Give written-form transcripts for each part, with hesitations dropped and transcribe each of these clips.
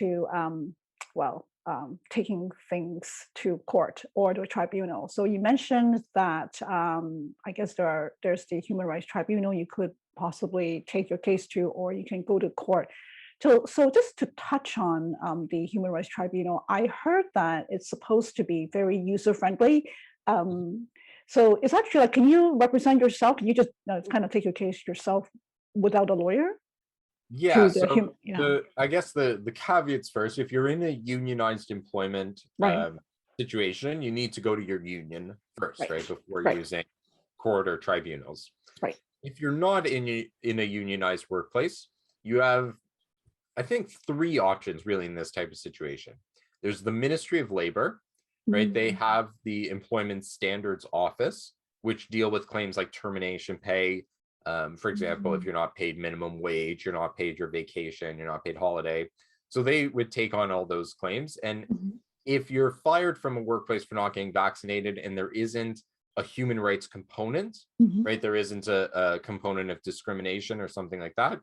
to taking things to court or to a tribunal. So you mentioned that I guess there's the Human Rights Tribunal you could possibly take your case to, or you can go to court. So just to touch on the Human Rights Tribunal, I heard that it's supposed to be very user-friendly. So it's actually like, can you represent yourself? Can you just kind of take your case yourself without a lawyer? Yeah, To the so yeah, I guess the caveats first, if you're in a unionized employment right, situation, you need to go to your union first, right, right, before right, using court or tribunals. right. If you're not in a unionized workplace, you have, I think, three options really in this type of situation. There's the Ministry of Labor, right? They Mhm. have the Employment Standards Office, which deal with claims like termination pay. For example, if Mhm. you're not paid minimum wage, you're not paid your vacation, you're not paid holiday. So they would take on all those claims. And Mhm. if you're fired from a workplace for not getting vaccinated and there isn't a human rights component, Mhm. right? There isn't a component of discrimination or something like that,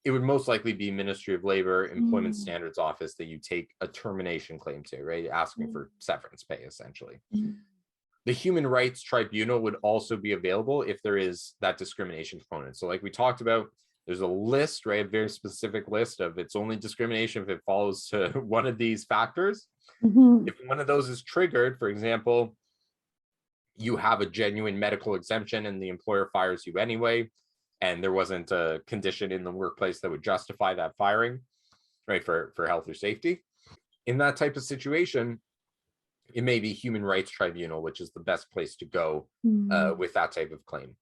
it would most likely be Ministry of Labor, Employment Mhm. Standards Office that you take a termination claim to, right? Asking Mhm. for severance pay, essentially. Mhm. The Human Rights Tribunal would also be available if there is that discrimination component. So like we talked about, there's a list, right? A very specific list of it's only discrimination if it follows to one of these factors. Mhm. If one of those is triggered, for example, you have a genuine medical exemption and the employer fires you anyway, and there wasn't a condition in the workplace that would justify that firing, right, for health or safety. In that type of situation, it may be Human Rights Tribunal, which is the best place to go Mhm. with that type of claim.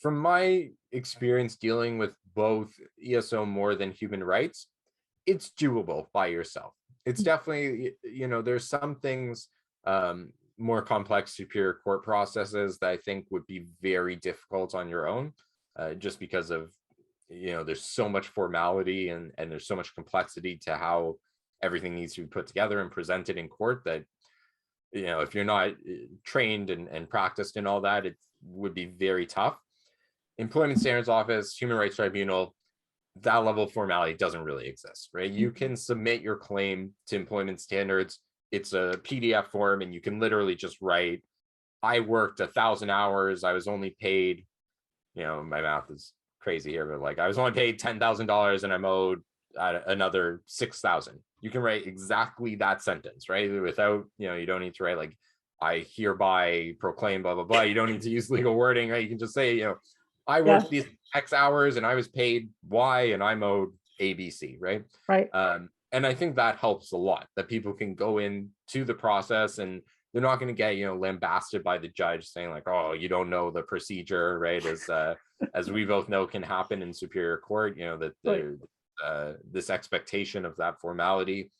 From my experience dealing with both ESO more than human rights, it's doable by yourself. It's definitely, there's some things, more complex superior court processes that I think would be very difficult on your own, just because of, there's so much formality and there's so much complexity to how everything needs to be put together and presented in court that, if you're not trained and practiced in all that, it would be very tough. Employment Standards Office, Human Rights Tribunal, that level of formality doesn't really exist, right? You Mhm. can submit your claim to employment standards. It's a PDF form, and you can literally just write, I worked 1,000 hours. I was only paid, my math is crazy here, but like I was only paid $10,000 and I'm owed another 6,000. You can write exactly that sentence, right? Without, you don't need to write like, I hereby proclaim, blah, blah, blah. You don't need to use legal wording, right? You can just say, I Yes, worked these X hours and I was paid Y and I'm owed ABC, right? right. And I think that helps a lot, that people can go into the process and they're not going to get, lambasted by the judge saying like, oh, you don't know the procedure, right? As we both know can happen in superior court, that Right. this expectation of that formality.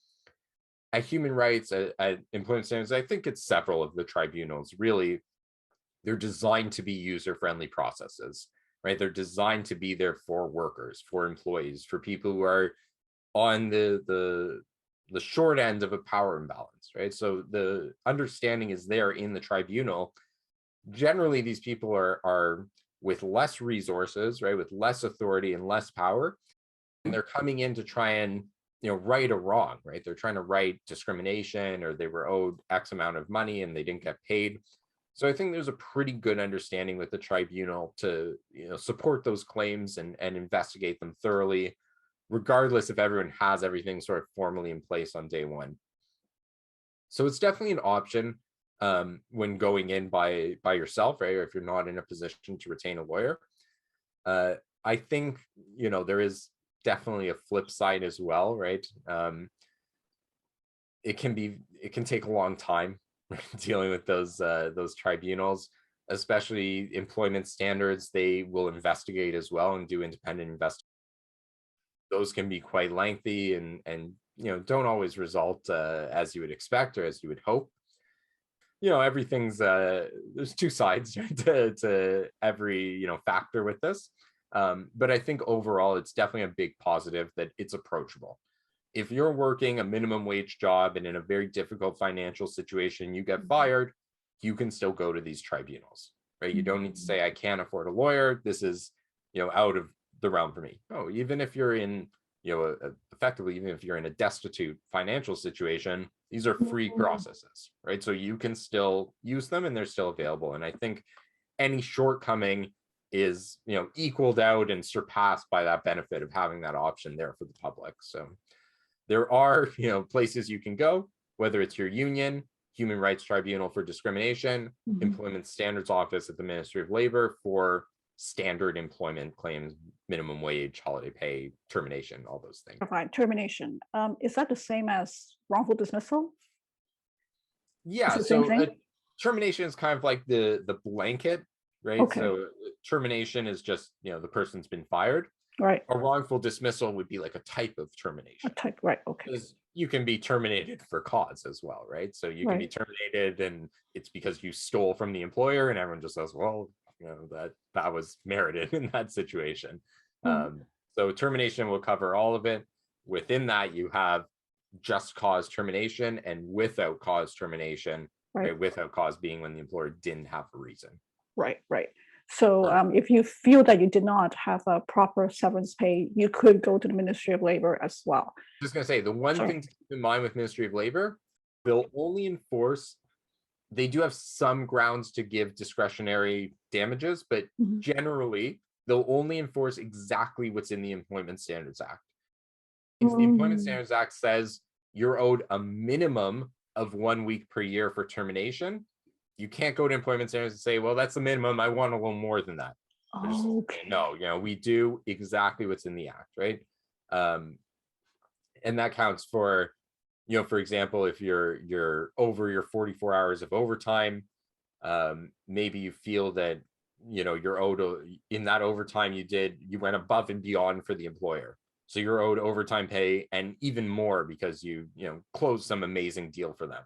At human rights, at employment standards, I think it's several of the tribunals really, they're designed to be user-friendly processes, right? They're designed to be there for workers, for employees, for people who are on the short end of a power imbalance, right? So the understanding is there in the tribunal. Generally, these people are with less resources, right, with less authority and less power, and they're coming in to try and right a wrong, right? They're trying to right discrimination, or they were owed X amount of money and they didn't get paid. So I think there's a pretty good understanding with the tribunal to support those claims and investigate them thoroughly, regardless if everyone has everything sort of formally in place on day one. So it's definitely an option when going in by yourself, right? Or if you're not in a position to retain a lawyer. Uh, I think there is definitely a flip side as well, right? It can take a long time dealing with those tribunals, especially employment standards. They will investigate as well and do independent investigations. Those can be quite lengthy and don't always result as you would expect or as you would hope. Everything's there's two sides to every factor with this, but I think overall it's definitely a big positive that it's approachable. If you're working a minimum wage job and in a very difficult financial situation, you get Mhm. fired, you can still go to these tribunals, right? You don't need to Mhm. say, I can't afford a lawyer. This is, out of the realm for me. Oh, even if you're in, effectively, even if you're in a destitute financial situation, these are free processes, right? So you can still use them and they're still available. And I think any shortcoming is, equaled out and surpassed by that benefit of having that option there for the public. So there are, places you can go, whether it's your union, Human Rights Tribunal for discrimination, Employment Standards Office at the Ministry of Labor for standard employment claims, minimum wage, holiday pay, termination, all those things. Right, termination. Is that the same as wrongful dismissal? Yeah, so termination is kind of like the blanket, right? Okay. So termination is just, the person's been fired. Right. A wrongful dismissal would be like a type of termination. A type, right, okay. Because you can be terminated for cause as well, right? So you can be terminated and it's because you stole from the employer and everyone just says, well, that was merited in that situation. So termination will cover all of it. Within that, you have just cause termination and without cause termination, right? Without cause being when the employer didn't have a reason. Right. So if you feel that you did not have a proper severance pay, you could go to the Ministry of Labor as well. Just going to say, the one thing to keep in mind with Ministry of Labor, they'll only enforce, they do have some grounds to give discretionary damages, but generally they'll only enforce exactly what's in the Employment Standards Act. The Employment Standards Act says you're owed a minimum of 1 week per year for termination. You can't go to employment standards and say, well, that's the minimum. I want a little more than that. No, we do exactly what's in the act, right? And that counts for, for example, if you're over your 44 hours of overtime, maybe you feel that, you're owed in that overtime you went above and beyond for the employer. So you're owed overtime pay and even more because you closed some amazing deal for them.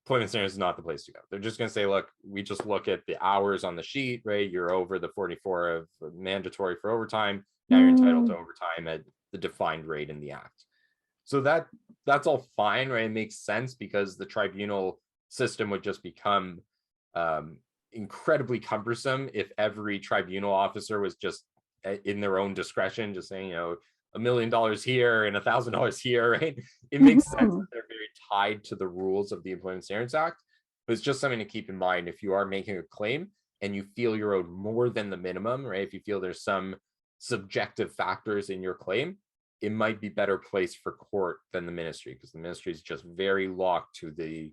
Employment standards is not the place to go. They're just going to say, look, we just look at the hours on the sheet, right? You're over the 44 of mandatory for overtime. Now you're entitled to overtime at the defined rate in the act. So that's all fine, right? It makes sense because the tribunal system would just become incredibly cumbersome if every tribunal officer was just in their own discretion, just saying, $1 million here and $1,000 here, right? It makes sense that they're very tied to the rules of the Employment Standards Act, but it's just something to keep in mind if you are making a claim and you feel you're owed more than the minimum, right? If you feel there's some subjective factors in your claim, it might be better placed for court than the ministry, because the ministry is just very locked to the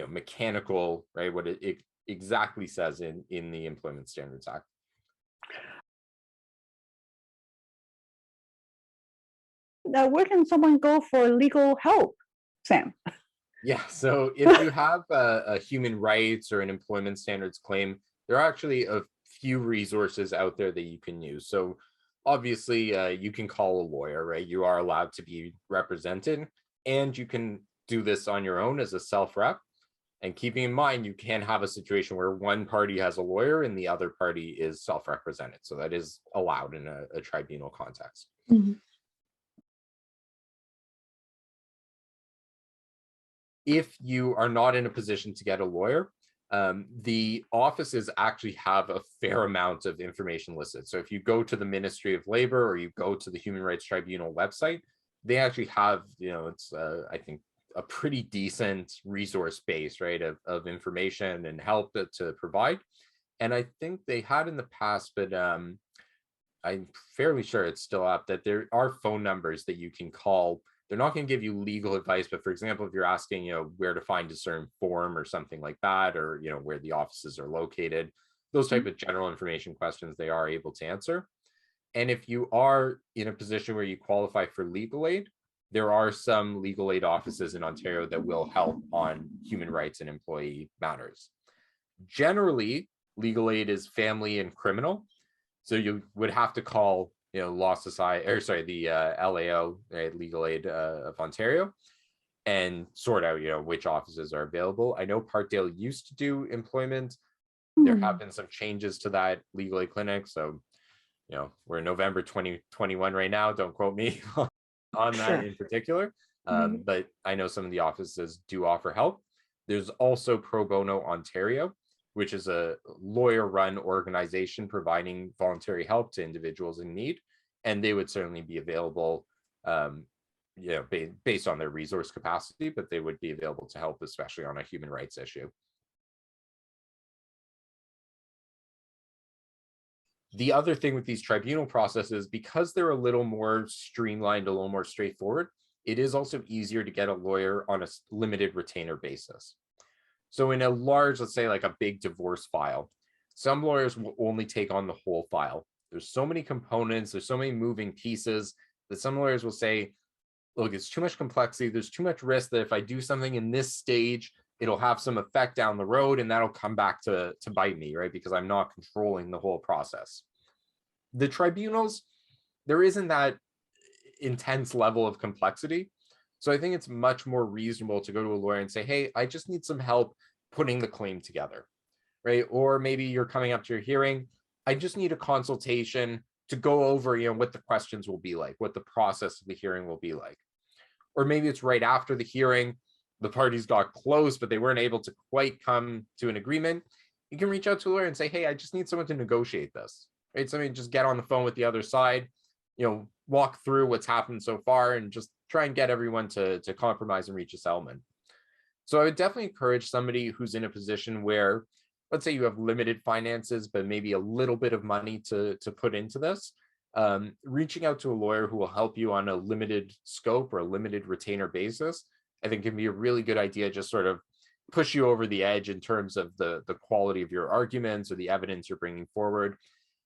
mechanical, right? What it exactly says in the Employment Standards Act. Now, where can someone go for legal help, Sam? Yeah, so if you have a human rights or an employment standards claim, there are actually a few resources out there that you can use. So obviously, you can call a lawyer, right? You are allowed to be represented, and you can do this on your own as a self-rep. And keeping in mind, you can have a situation where one party has a lawyer and the other party is self-represented. So that is allowed in a tribunal context. If you are not in a position to get a lawyer, the offices actually have a fair amount of information listed. So if you go to the Ministry of Labor or you go to the Human Rights Tribunal website, they actually have, it's, I think, a pretty decent resource base, right, of information and help to provide. And I think they had in the past, but I'm fairly sure it's still up, that there are phone numbers that you can call. They're not going to give you legal advice, but for example, if you're asking, where to find a certain form or something like that, or, where the offices are located, those type of general information questions, they are able to answer. And if you are in a position where you qualify for legal aid, there are some legal aid offices in Ontario that will help on human rights and employee matters. Generally, legal aid is family and criminal. So you would have to call, Law Society, or sorry, the LAO, right, Legal Aid of Ontario, and sort out, which offices are available. I know Parkdale used to do employment. There have been some changes to that legal aid clinic. So, we're in November 2021 right now. Don't quote me on that in particular. But I know some of the offices do offer help. There's also Pro Bono Ontario, which is a lawyer-run organization providing voluntary help to individuals in need. And they would certainly be available based on their resource capacity, but they would be available to help, especially on a human rights issue. The other thing with these tribunal processes, because they're a little more streamlined, a little more straightforward, it is also easier to get a lawyer on a limited retainer basis. So in a large, let's say like a big divorce file, some lawyers will only take on the whole file. There's so many components, there's so many moving pieces that some lawyers will say, look, it's too much complexity, there's too much risk that if I do something in this stage, it'll have some effect down the road and that'll come back to bite me, right? Because I'm not controlling the whole process. The tribunals, there isn't that intense level of complexity. So I think it's much more reasonable to go to a lawyer and say, hey, I just need some help putting the claim together, right? Or maybe you're coming up to your hearing, I just need a consultation to go over, what the questions will be like, what the process of the hearing will be like. Or maybe it's right after the hearing, the parties got close, but they weren't able to quite come to an agreement. You can reach out to a lawyer and say, hey, I just need someone to negotiate this, right? Somebody just get on the phone with the other side, walk through what's happened so far and just try and get everyone to compromise and reach a settlement. So I would definitely encourage somebody who's in a position where, let's say you have limited finances, but maybe a little bit of money to put into this, reaching out to a lawyer who will help you on a limited scope or a limited retainer basis, I think can be a really good idea, just sort of push you over the edge in terms of the quality of your arguments or the evidence you're bringing forward.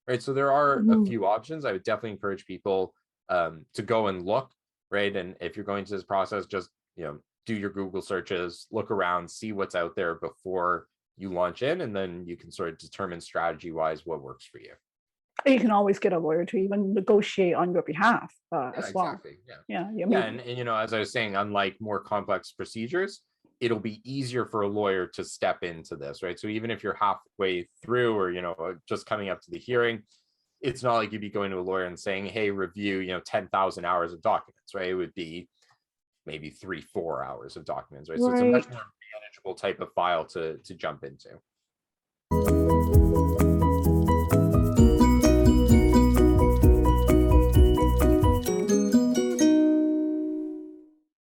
Right. So there are a few options. I would definitely encourage people to go and look, right? And if you're going to this process, just, do your Google searches, look around, see what's out there before you launch in, and then you can sort of determine strategy-wise what works for you. You can always get a lawyer to even negotiate on your behalf as well. Exactly. Yeah. And as I was saying, unlike more complex procedures, it'll be easier for a lawyer to step into this, right? So even if you're halfway through or, just coming up to the hearing, it's not like you'd be going to a lawyer and saying, hey, review, 10,000 hours of documents, right? It would be maybe 3-4 hours of documents, right? So it's a much more manageable type of file to jump into.